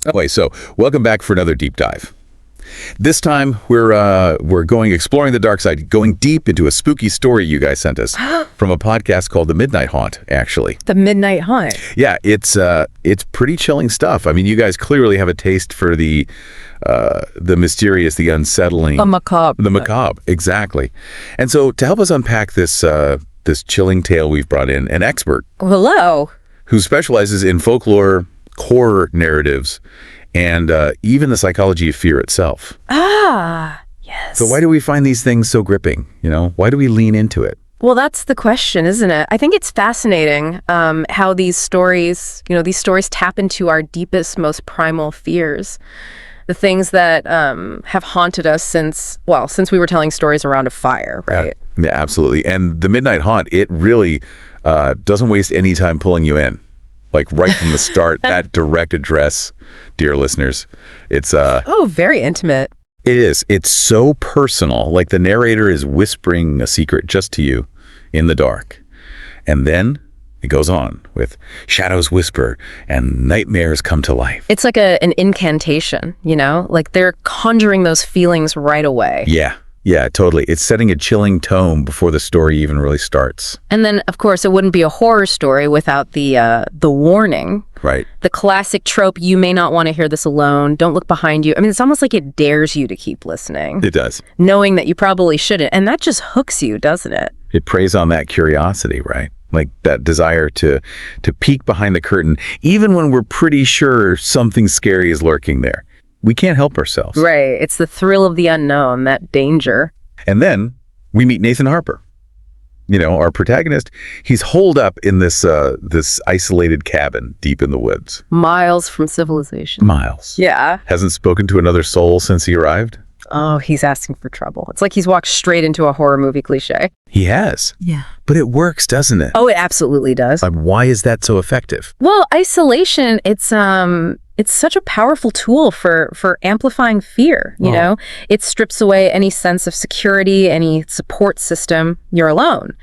Anyway, so welcome back for another deep dive. This time we're going exploring the dark side, going deep into a spooky story you guys sent us from a podcast called The Midnight Haunt, actually. The Midnight Haunt. Yeah, it's pretty chilling stuff. I mean, you guys clearly have a taste for the mysterious, the unsettling, The macabre. The macabre, exactly. And so to help us unpack this chilling tale we've brought in an expert. Hello. Who specializes in folklore, horror narratives, and even the psychology of fear itself. Ah, yes. So why do we find these things so gripping? Why do we lean into it? Well, that's the question, isn't it? I think it's fascinating how these stories tap into our deepest, most primal fears. The things that have haunted us since we were telling stories around a fire, right? Yeah, absolutely. And the Midnight Haunt, it really doesn't waste any time pulling you in. Like right from the start, that direct address, dear listeners, it's very intimate. It is. It's so personal. Like the narrator is whispering a secret just to you in the dark. And then it goes on with shadows whisper and nightmares come to life. It's like an incantation, like they're conjuring those feelings right away. Yeah, totally. It's setting a chilling tone before the story even really starts. And then, of course, it wouldn't be a horror story without the warning. Right. The classic trope, you may not want to hear this alone. Don't look behind you. I mean, it's almost like it dares you to keep listening. It does. Knowing that you probably shouldn't. And that just hooks you, doesn't it? It preys on that curiosity, right? Like that desire to peek behind the curtain, even when we're pretty sure something scary is lurking there. We can't help ourselves. Right. It's the thrill of the unknown, that danger. And then we meet Nathan Harper. Our protagonist. He's holed up in this isolated cabin deep in the woods. Miles from civilization. Miles. Yeah. Hasn't spoken to another soul since he arrived. Oh, he's asking for trouble. It's like he's walked straight into a horror movie cliche. He has. Yeah. But it works, doesn't it? Oh, it absolutely does. Why is that so effective? Well, isolation, it's such a powerful tool for amplifying fear, you know? It strips away any sense of security, any support system. You're alone.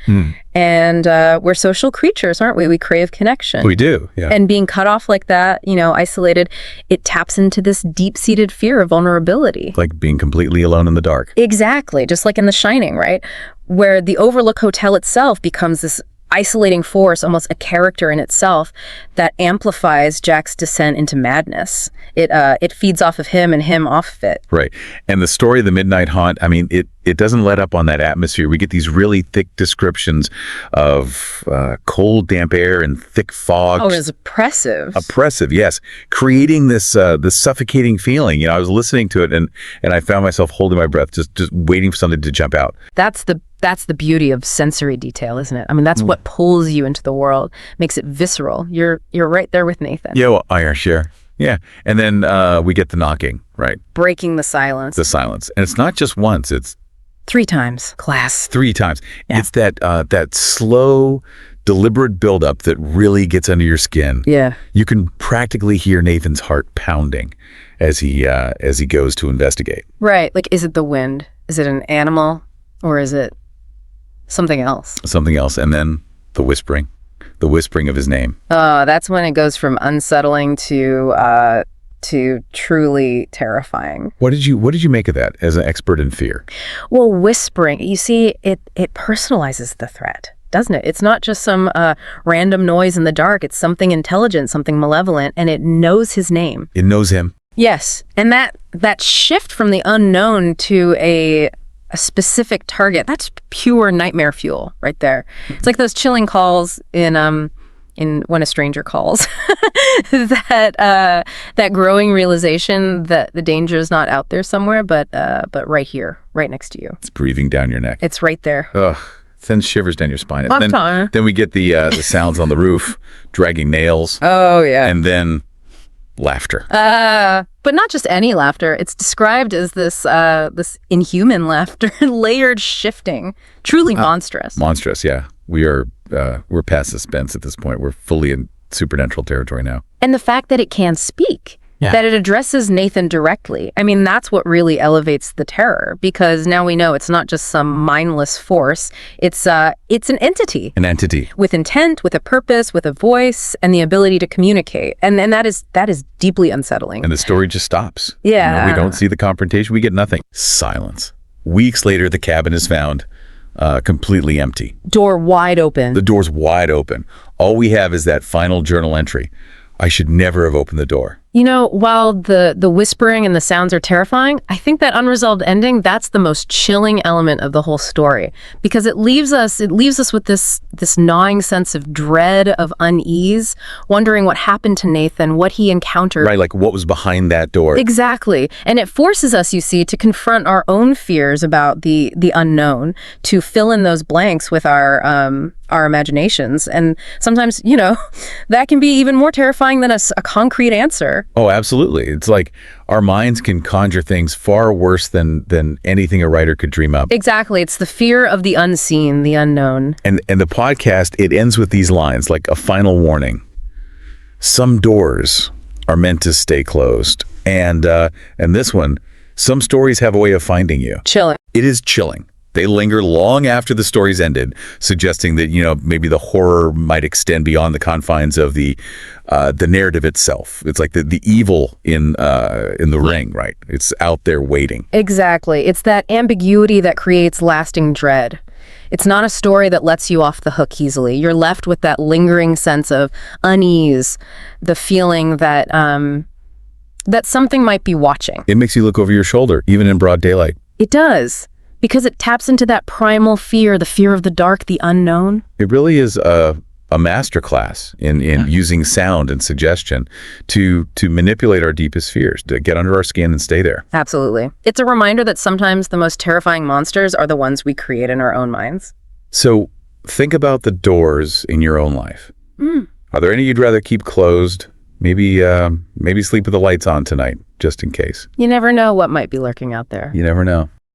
And we're social creatures, aren't we? We crave connection. We do, yeah. And being cut off like that, isolated, it taps into this deep-seated fear of vulnerability. Like being completely alone in the dark. Exactly, just like in The Shining, right? Where the Overlook Hotel itself becomes this isolating force, almost a character in itself, that amplifies Jack's descent into madness. It feeds off of him and him off of it. Right. And the story of the Midnight Haunt, I mean, it doesn't let up on that atmosphere. We get these really thick descriptions of cold, damp air and thick fog. Oh, it's oppressive. Oppressive, yes. Creating this suffocating feeling. I was listening to it and I found myself holding my breath, just waiting for something to jump out. That's the beauty of sensory detail, isn't it? I mean, that's what pulls you into the world, makes it visceral. You're right there with Nathan. Yeah, well, sure. Yeah. And then we get the knocking, right? Breaking the silence. The silence. And it's not just once, it's 3 times, class. 3 times. Yeah. It's that slow, deliberate buildup that really gets under your skin. Yeah. You can practically hear Nathan's heart pounding as he goes to investigate. Right. Like, is it the wind? Is it an animal? Or is it something else? Something else. And then the whispering of his name. That's when it goes from unsettling to truly terrifying. What did you make of that as an expert in fear? Well, whispering, you see, it personalizes the threat, doesn't it? It's not just some random noise in the dark. It's something intelligent, something malevolent, and it knows his name. It knows him. Yes, and that shift from the unknown to a specific target, that's pure nightmare fuel right there. It's like those chilling calls in When a Stranger Calls. that growing realization that the danger is not out there somewhere, but right here, right next to you. It's breathing down your neck. It's right there. Ugh, sends shivers down your spine. I'm then we get the sounds on the roof, dragging nails. Oh yeah. And then laughter. But not just any laughter. It's described as this inhuman laughter, layered, shifting, truly monstrous. Monstrous, yeah. We're past suspense at this point. We're fully in supernatural territory now. And the fact that it can speak. that it addresses Nathan directly. I mean, that's what really elevates the terror, because now we know it's not just some mindless force. It's an entity. An entity. With intent, with a purpose, with a voice, and the ability to communicate. And that is deeply unsettling. And the story just stops. Yeah. We don't see the confrontation. We get nothing. Silence. Weeks later, the cabin is found completely empty. Door wide open. The door's wide open. All we have is that final journal entry. I should never have opened the door. You know, while the whispering and the sounds are terrifying, I think that unresolved ending, that's the most chilling element of the whole story, because it leaves us with this gnawing sense of dread, of unease, wondering what happened to Nathan, what he encountered. Right, like what was behind that door. Exactly. And it forces us, you see, to confront our own fears about the unknown, to fill in those blanks with our imaginations. And sometimes, you know, that can be even more terrifying than a concrete answer. Oh, absolutely. It's like our minds can conjure things far worse than anything a writer could dream up. Exactly. It's the fear of the unseen, the unknown. And the podcast, it ends with these lines, like a final warning. Some doors are meant to stay closed. And this one, some stories have a way of finding you. Chilling. It is chilling. They linger long after the story's ended, suggesting that, you know, maybe the horror might extend beyond the confines of the narrative itself. It's like the evil in the ring, right? It's out there waiting. Exactly. It's that ambiguity that creates lasting dread. It's not a story that lets you off the hook easily. You're left with that lingering sense of unease, the feeling that that something might be watching. It makes you look over your shoulder, even in broad daylight. It does. Because it taps into that primal fear, the fear of the dark, the unknown. It really is a masterclass in using sound and suggestion to manipulate our deepest fears, to get under our skin and stay there. Absolutely. It's a reminder that sometimes the most terrifying monsters are the ones we create in our own minds. So think about the doors in your own life. Are there any you'd rather keep closed? Maybe sleep with the lights on tonight, just in case. You never know what might be lurking out there. You never know.